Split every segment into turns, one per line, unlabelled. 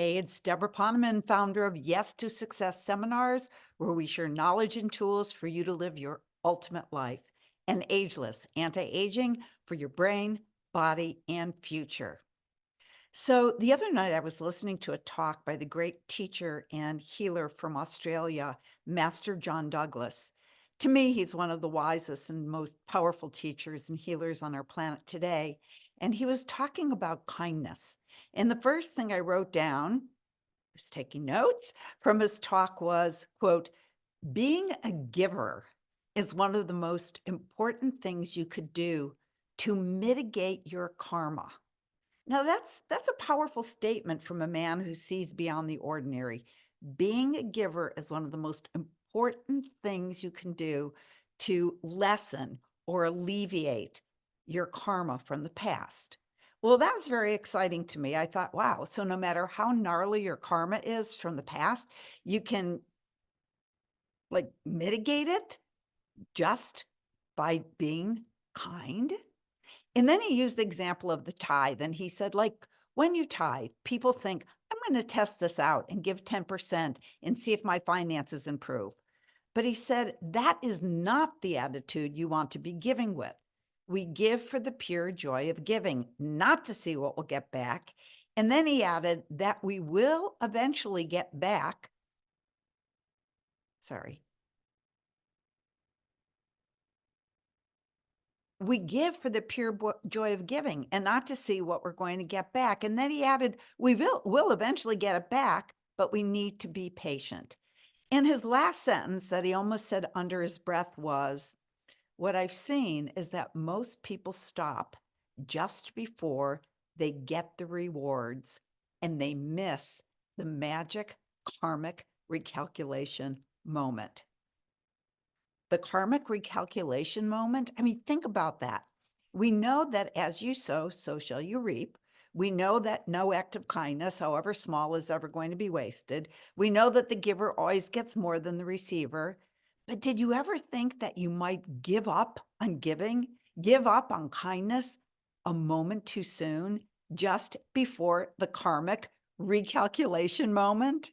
Hey, it's Deborah Poneman, founder of Yes to Success seminars, where we share knowledge and tools for you to live your ultimate life. And Ageless, anti-aging for your brain, body, and future. So the other night I was listening to a talk by the great teacher and healer from Australia, Master John Douglas. To me, he's one of the wisest and most powerful teachers and healers on our planet today. And he was talking about kindness. And the first thing I wrote down, was taking notes from his talk, was, quote, being a giver is one of the most important things you could do to mitigate your karma. Now that's a powerful statement from a man who sees beyond the ordinary. Being a giver is one of the most important things you can do to lessen or alleviate your karma from the past. Well, that was very exciting to me. I thought, wow, so no matter how gnarly your karma is from the past, you can like mitigate it just by being kind. And then he used the example of the tithe, and he said, like, when you tithe, people think, I'm going to test this out and give 10% and see if my finances improve. But he said, that is not the attitude you want to be giving with. We give for the pure joy of giving, not to see what we'll get back. And then he added that we will eventually get back. Sorry. We give for the pure joy of giving and not to see what we're going to get back. And then he added, we'll eventually get it back, but we need to be patient. And his last sentence that he almost said under his breath was, what I've seen is that most people stop just before they get the rewards and they miss the magic karmic recalculation moment. The karmic recalculation moment, I mean, think about that. We know that as you sow, so shall you reap. We know that no act of kindness, however small, is ever going to be wasted. We know that the giver always gets more than the receiver. But did you ever think that you might give up on giving, give up on kindness a moment too soon, just before the karmic recalculation moment?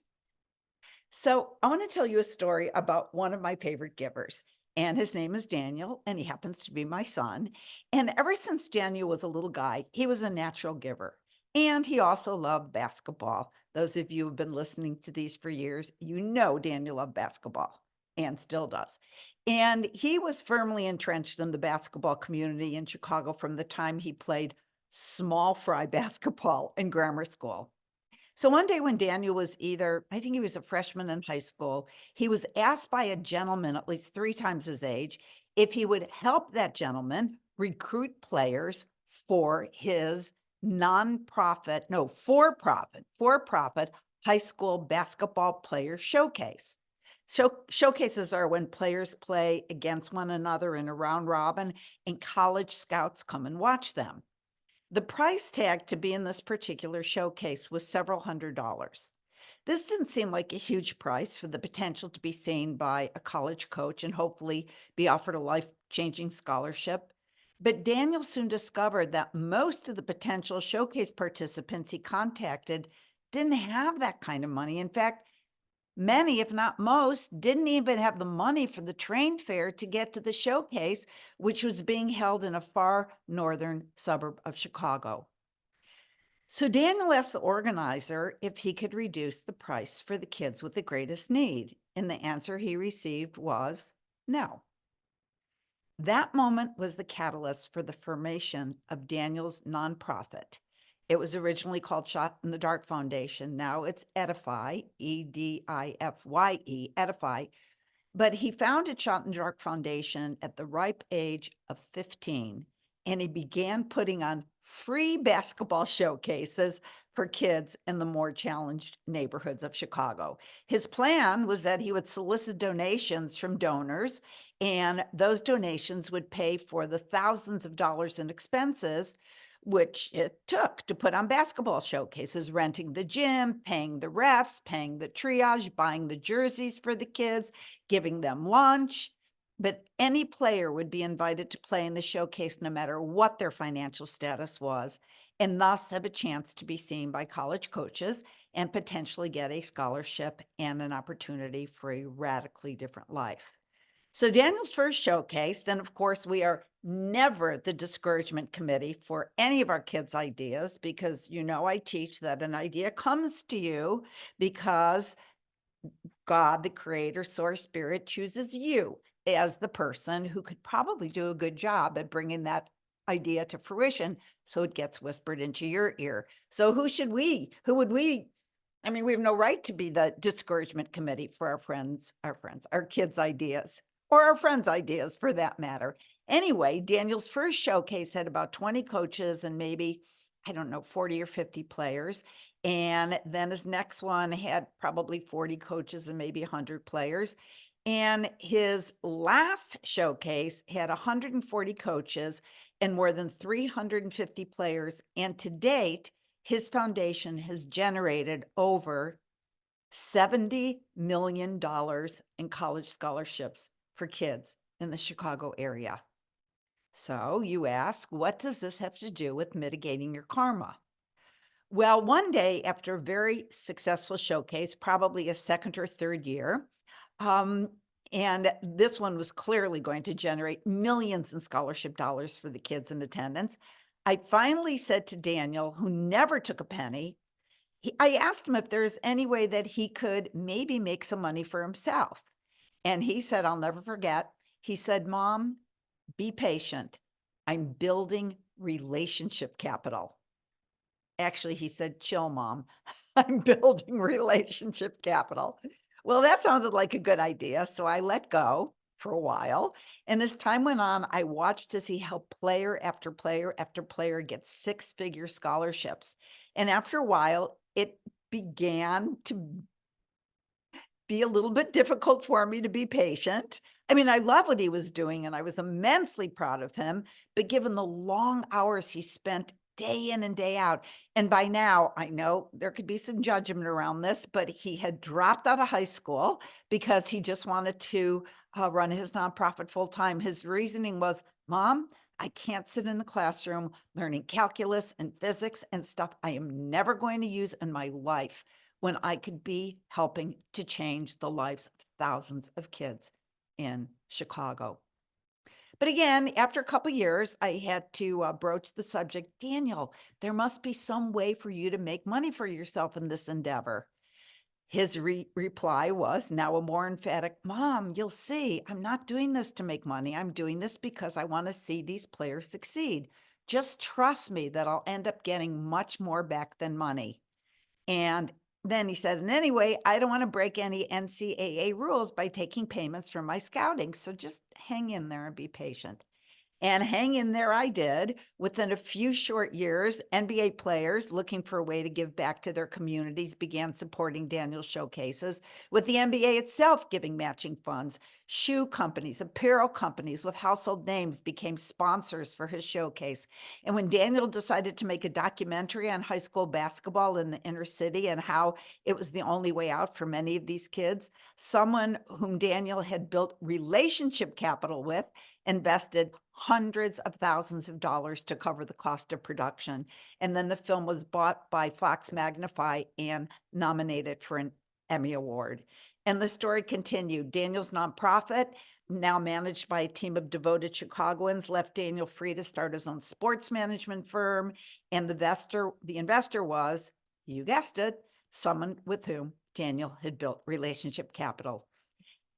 So I want to tell you a story about one of my favorite givers. And his name is Daniel, and he happens to be my son. And ever since Daniel was a little guy, he was a natural giver. And he also loved basketball. Those of you who have been listening to these for years, you know Daniel loved basketball and still does. And he was firmly entrenched in the basketball community in Chicago from the time he played small fry basketball in grammar school. So one day when Daniel was I think he was a freshman in high school, he was asked by a gentleman at least 3 times his age if he would help that gentleman recruit players for his nonprofit, no, for-profit high school basketball player showcase. Showcases are when players play against one another in a round robin and college scouts come and watch them. The price tag to be in this particular showcase was several $100s. This didn't seem like a huge price for the potential to be seen by a college coach and hopefully be offered a life-changing scholarship. But Daniel soon discovered that most of the potential showcase participants he contacted didn't have that kind of money. In fact, many, if not most, didn't even have the money for the train fare to get to the showcase, which was being held in a far northern suburb of Chicago. So Daniel asked the organizer if he could reduce the price for the kids with the greatest need, and the answer he received was no. That moment was the catalyst for the formation of Daniel's nonprofit. It was originally called Shot in the Dark Foundation. Now it's Edify, Edifye, Edify. But he founded Shot in the Dark Foundation at the ripe age of 15, and he began putting on free basketball showcases for kids in the more challenged neighborhoods of Chicago. His plan was that he would solicit donations from donors, and those donations would pay for the thousands of dollars in expenses which it took to put on basketball showcases, renting the gym, paying the refs, paying the triage, buying the jerseys for the kids, giving them lunch. But any player would be invited to play in the showcase no matter what their financial status was. and thus have a chance to be seen by college coaches and potentially get a scholarship and an opportunity for a radically different life. So Daniel's first showcased, and of course, we are never the discouragement committee for any of our kids' ideas because I teach that an idea comes to you because God, the creator, source, spirit, chooses you as the person who could probably do a good job at bringing that idea to fruition. So it gets whispered into your ear. So who would we? I mean, we have no right to be the discouragement committee for our kids' ideas or our friends' ideas for that matter. Anyway, Daniel's first showcase had about 20 coaches and maybe, I don't know, 40 or 50 players. And then his next one had probably 40 coaches and maybe 100 players. And his last showcase had 140 coaches and more than 350 players. And to date, his foundation has generated over $70 million in college scholarships for kids in the Chicago area. So you ask, what does this have to do with mitigating your karma? Well, one day after a very successful showcase, probably a second or third year, um, and this one was clearly going to generate millions in scholarship dollars for the kids in attendance, I finally said to Daniel, who never took a penny, I asked him if there's any way that he could maybe make some money for himself. And he said, I'll never forget, he said, Mom, be patient. I'm building relationship capital. Actually, he said, chill, Mom. I'm building relationship capital. Well, that sounded like a good idea. So I let go for a while. And as time went on, I watched as he helped player after player after player get six-figure scholarships. And after a while, it began to be a little bit difficult for me to be patient. I mean, I love what he was doing and I was immensely proud of him, but given the long hours he spent day in and day out, and by now I know there could be some judgment around this, but he had dropped out of high school because he just wanted to run his nonprofit full time. His reasoning was, Mom, I can't sit in a classroom learning calculus and physics and stuff I am never going to use in my life when I could be helping to change the lives of thousands of kids in Chicago. But again, after a couple years, I had to broach the subject. Daniel, there must be some way for you to make money for yourself in this endeavor. His reply was now a more emphatic, Mom, you'll see, I'm not doing this to make money. I'm doing this because I want to see these players succeed. Just trust me that I'll end up getting much more back than money. And then he said, and anyway, I don't want to break any NCAA rules by taking payments from my scouting. So just hang in there and be patient. And hang in there I did. Within a few short years, NBA players looking for a way to give back to their communities began supporting Daniel's showcases, with the NBA itself giving matching funds. Shoe companies, apparel companies with household names became sponsors for his showcase. And when Daniel decided to make a documentary on high school basketball in the inner city and how it was the only way out for many of these kids, someone whom Daniel had built relationship capital with invested hundreds of thousands of dollars to cover the cost of production. And then the film was bought by Fox Magnify and nominated for an Emmy Award. And the story continued. Daniel's nonprofit, now managed by a team of devoted Chicagoans, left Daniel free to start his own sports management firm. And the investor was, you guessed it, someone with whom Daniel had built relationship capital.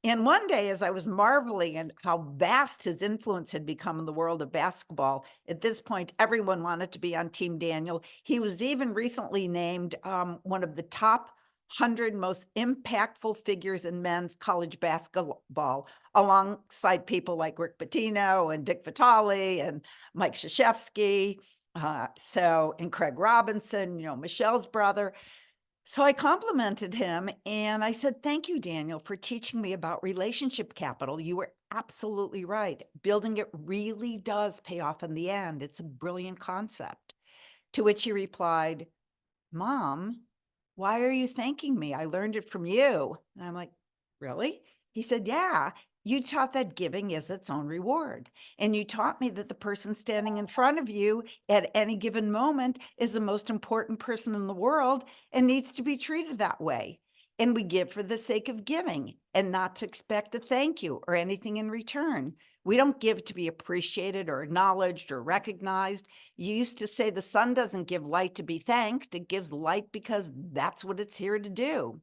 And one day, as I was marveling at how vast his influence had become in the world of basketball, at this point, everyone wanted to be on Team Daniel. He was even recently named one of the top 100 most impactful figures in men's college basketball, alongside people like Rick Pitino and Dick Vitale and Mike Krzyzewski, and Craig Robinson, Michelle's brother. So I complimented him and I said, thank you, Daniel, for teaching me about relationship capital. You were absolutely right. Building it really does pay off in the end. It's a brilliant concept. To which he replied, Mom, why are you thanking me? I learned it from you. And I'm like, really? He said, yeah. You taught that giving is its own reward. And you taught me that the person standing in front of you at any given moment is the most important person in the world and needs to be treated that way. And we give for the sake of giving and not to expect a thank you or anything in return. We don't give to be appreciated or acknowledged or recognized. You used to say the sun doesn't give light to be thanked, it gives light because that's what it's here to do.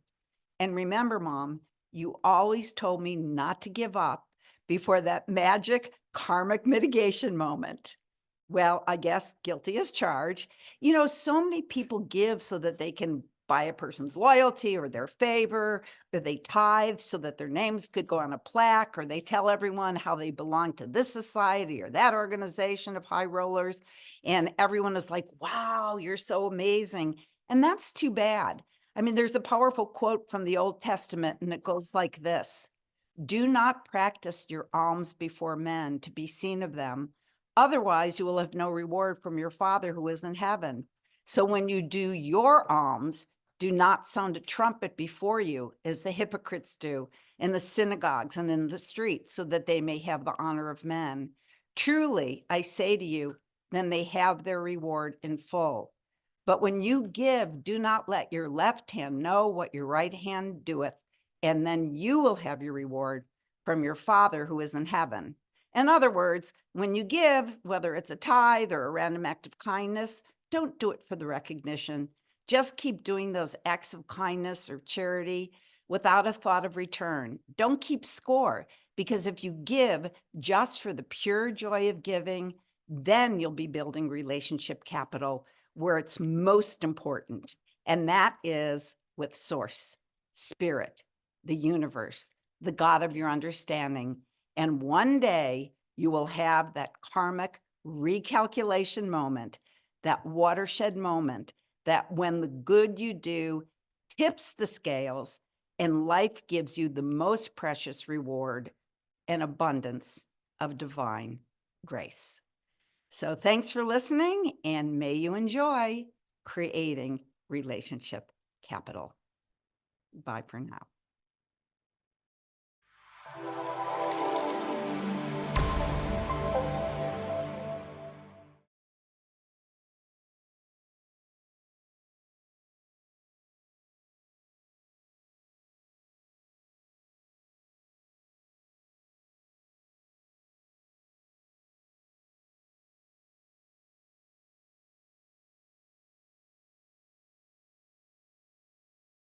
And remember, Mom, you always told me not to give up before that magic karmic mitigation moment. Well, I guess guilty as charged. So many people give so that they can buy a person's loyalty or their favor, or they tithe so that their names could go on a plaque, or they tell everyone how they belong to this society or that organization of high rollers. And everyone is like, wow, you're so amazing. And that's too bad. I mean, there's a powerful quote from the Old Testament, and it goes like this: do not practice your alms before men to be seen of them. Otherwise, you will have no reward from your Father who is in heaven. So when you do your alms, do not sound a trumpet before you, as the hypocrites do in the synagogues and in the streets, so that they may have the honor of men. Truly, I say to you, then they have their reward in full. But when you give, do not let your left hand know what your right hand doeth, and then you will have your reward from your Father who is in heaven. In other words, when you give, whether it's a tithe or a random act of kindness, don't do it for the recognition. Just keep doing those acts of kindness or charity without a thought of return. Don't keep score, because if you give just for the pure joy of giving, then you'll be building relationship capital where it's most important, and that is with Source, Spirit, the universe, the God of your understanding. And one day you will have that karmic recalculation moment, that watershed moment, that when the good you do tips the scales and life gives you the most precious reward, an abundance of divine grace. So thanks for listening, and may you enjoy creating relationship capital. Bye for now.